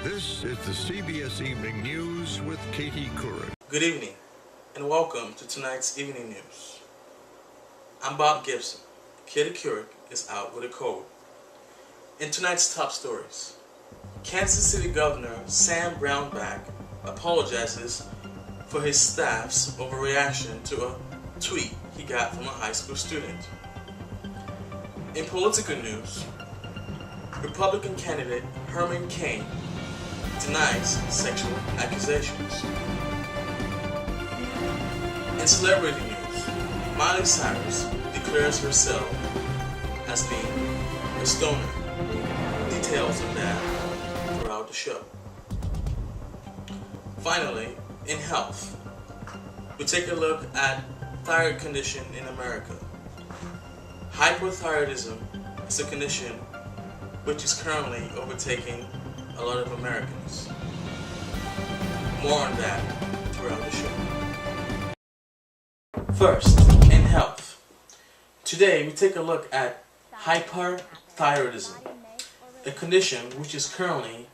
This is the CBS Evening News with Katie Couric. Good evening, and welcome to tonight's evening news. I'm Bob Gibson. Katie Couric is out with a cold. In tonight's top stories, Kansas City Governor Sam Brownback apologizes for his staff's overreaction to a tweet he got from a high school student. In political news, Republican candidate Herman Cain denies sexual accusations. In celebrity news, Miley Cyrus declares herself as being a stoner. Details of that throughout the show. Finally, in health, we take a look at thyroid condition in America. Hyperthyroidism is a condition which is currently overtaking a lot of Americans. More on that throughout the show. First, in health. Today we take a look at hyperthyroidism, a condition which is currently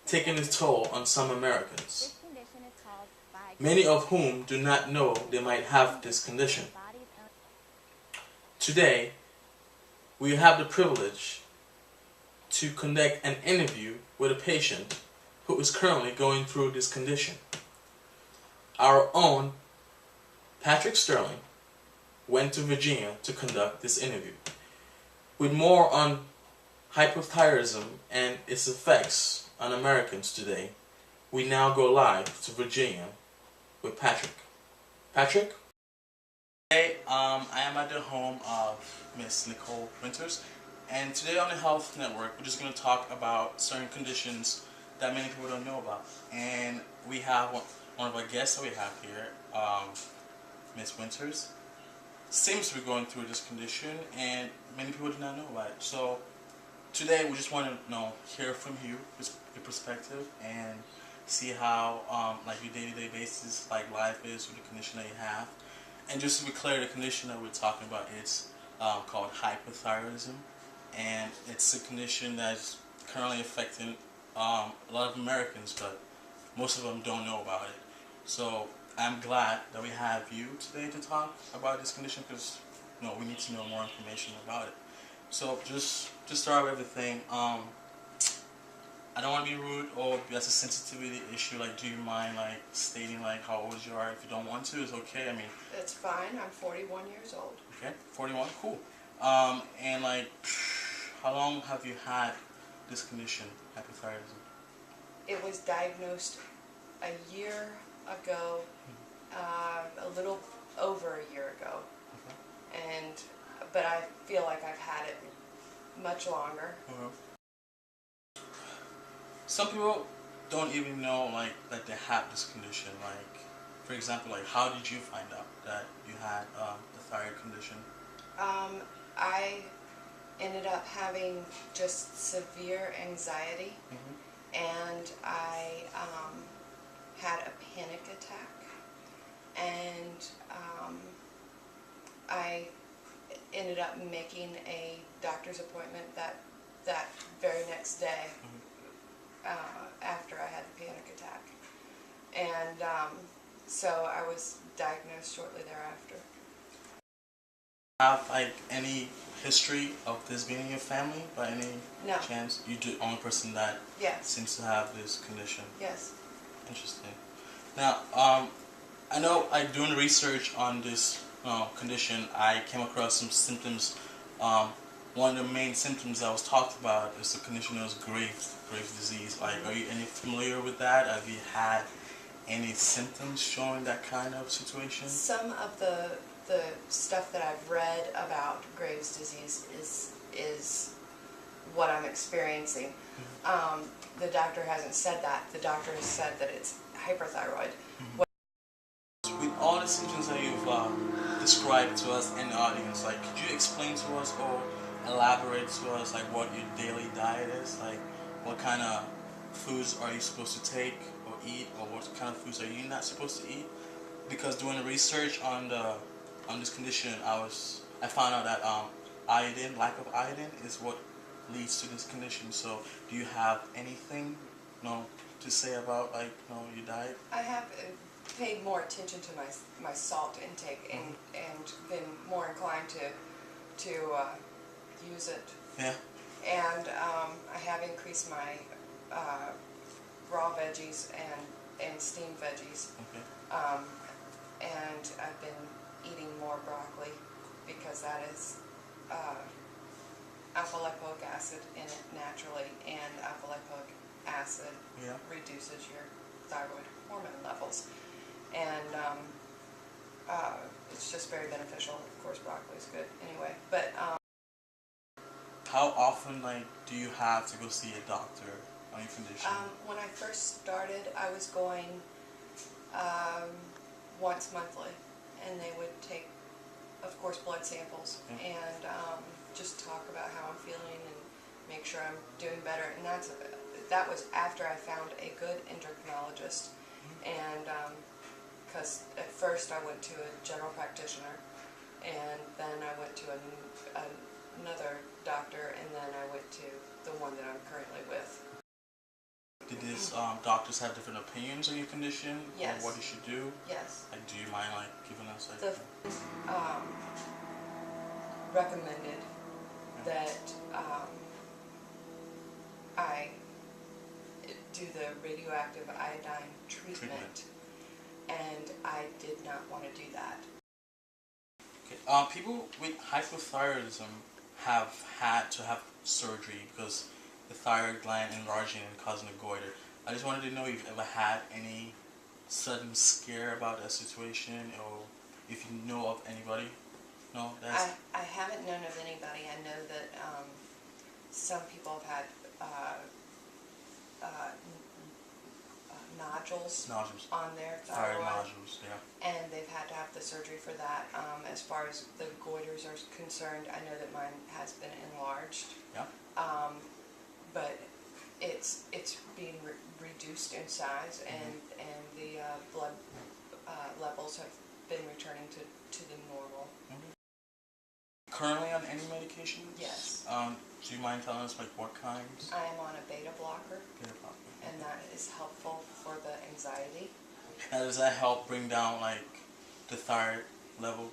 taking its toll on some Americans, many of whom do not know they might have this condition. Today, we have the privilege to conduct an interview with a patient who is currently going through this condition. Our own Patrick Sterling went to Virginia to conduct this interview. With more on hypothyroidism and its effects on Americans today, we now go live to Virginia with Patrick. Patrick? Today, I am at the home of Miss Nicole Winters, and today on the Health Network, we're just going to talk about certain conditions that many people don't know about. And we have one of our guests that we have here, Miss Winters, seems to be going through this condition, and many people do not know about it. So today, we just want to hear from you, your perspective, and see how like your day-to-day basis, like life is with the condition that you have. And just to be clear, the condition that we're talking about is called hyperthyroidism, and it's a condition that's currently affecting a lot of Americans, but most of them don't know about it. So I'm glad that we have you today to talk about this condition, because we need to know more information about it. So just to start with everything, I don't want to be rude, or if that's a sensitivity issue, like, do you mind, like, stating, like, how old you are? If you don't want to, it's okay. I mean, it's fine. I'm 41 years old. Okay, 41, cool. And, like, how long have you had this condition, hypothyroidism? It was diagnosed a year ago, a little over a year ago. Okay. But I feel like I've had it much longer. Some people don't even know, like, that they have this condition. Like, for example, like, how did you find out that you had the thyroid condition? I ended up having just severe anxiety, and I had a panic attack, and I ended up making a doctor's appointment that very next day. After I had the panic attack, and so I was diagnosed shortly thereafter. Have like any history of this being in your family by any chance? You're the only person that seems to have this condition. Yes. Interesting. Now, I know, like, doing research on this condition, I came across some symptoms. One of the main symptoms that was talked about is the condition known as Graves' disease. Like, are you familiar with that? Have you had any symptoms showing that kind of situation? Some of the stuff that I've read about Graves' disease is what I'm experiencing. The doctor hasn't said that. The doctor has said that it's hyperthyroid. With all the symptoms that you've described to us in the audience, like, could you explain to us or elaborate to us, like, what your daily diet is? Like, what kind of foods are you supposed to take or eat, or what kind of foods are you not supposed to eat? Because doing the research on this condition, I found out that lack of iodine is what leads to this condition. So do you have anything to say about like your diet? I have paid more attention to my salt intake and been more inclined to use it. Yeah. And I have increased my raw veggies and steamed veggies. Okay. And I've been eating more broccoli because that is alpha-lipoic acid in it naturally, and alpha-lipoic acid reduces your thyroid hormone levels. And it's just very beneficial. Of course, broccoli is good anyway. But how often, do you have to go see a doctor on your condition? when I first started, I was going once monthly, and they would take, of course, blood samples and just talk about how I'm feeling and make sure I'm doing better. And that was after I found a good endocrinologist, and because at first I went to a general practitioner, and then I went to another doctor, and then I went to the one that I'm currently with. Did these doctors have different opinions on your condition? Yes. Or what you should do? Yes. Do you mind giving us The recommended that I do the radioactive iodine treatment, and I did not want to do that. Okay. People with hyperthyroidism have had to have surgery because the thyroid gland enlarging and causing a goiter. I just wanted to know if you've ever had any sudden scare about that situation, or if you know of anybody. No, that's... I haven't known of anybody. I know that some people have had nodules on their thyroid. Nodules, yeah. And they've had to have the surgery for that. As far as the goiters are concerned, I know that mine has been enlarged. Yeah. But it's being reduced in size, and the blood levels have been returning to the normal. Currently on any medications? Yes. Do you mind telling us what kinds? I am on a beta blocker. Beta blocker. And that is helpful for the anxiety. Now, does that help bring down the thyroid level?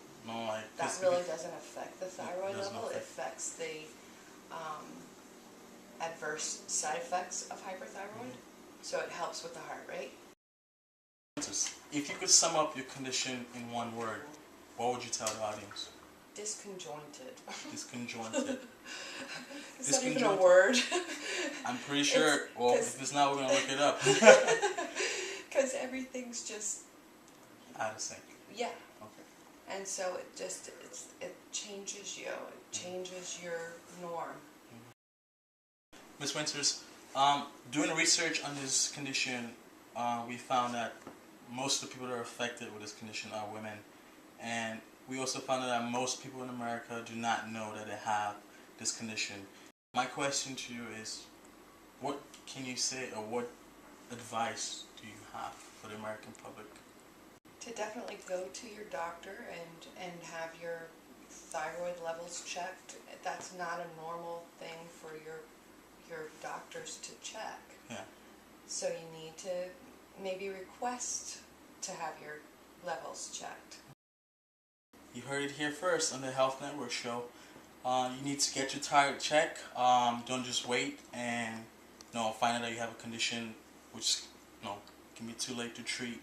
That really doesn't affect the thyroid level. It affects the adverse side effects of hyperthyroid. So it helps with the heart rate. If you could sum up your condition in one word, what would you tell the audience? Disconjointed. Disconjointed. Is that even a word? I'm pretty sure. If it's not, we're going to look it up. Because everything's just out of sync. Yeah. Okay. And so it changes you. It changes your norm. Ms. Winters, doing research on this condition, we found that most of the people that are affected with this condition are women, and we also found out that most people in America do not know that they have this condition. My question to you is, what can you say, or what advice do you have for the American public? To definitely go to your doctor and have your thyroid levels checked. That's not a normal thing for your doctors to check. Yeah. So you need to maybe request to have your levels checked. You heard it here first on the Health Network show. You need to get your thyroid checked. Don't just wait and find out that you have a condition which can be too late to treat.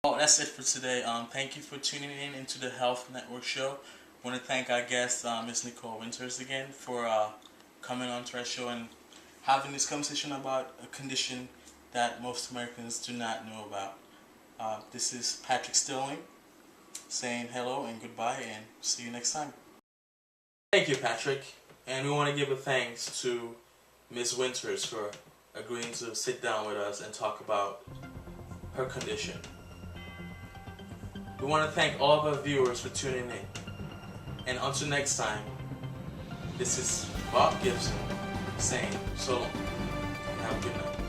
Oh, that's it for today. Thank you for tuning in into the Health Network show. I want to thank our guest, Ms. Nicole Winters, again for coming on to our show and having this conversation about a condition that most Americans do not know about. This is Patrick Stilling saying hello and goodbye, and see you next time. Thank you, Patrick. And we want to give a thanks to Ms. Winters for agreeing to sit down with us and talk about her condition. We want to thank all of our viewers for tuning in. And until next time, this is Bob Gibson saying so long and have a good night.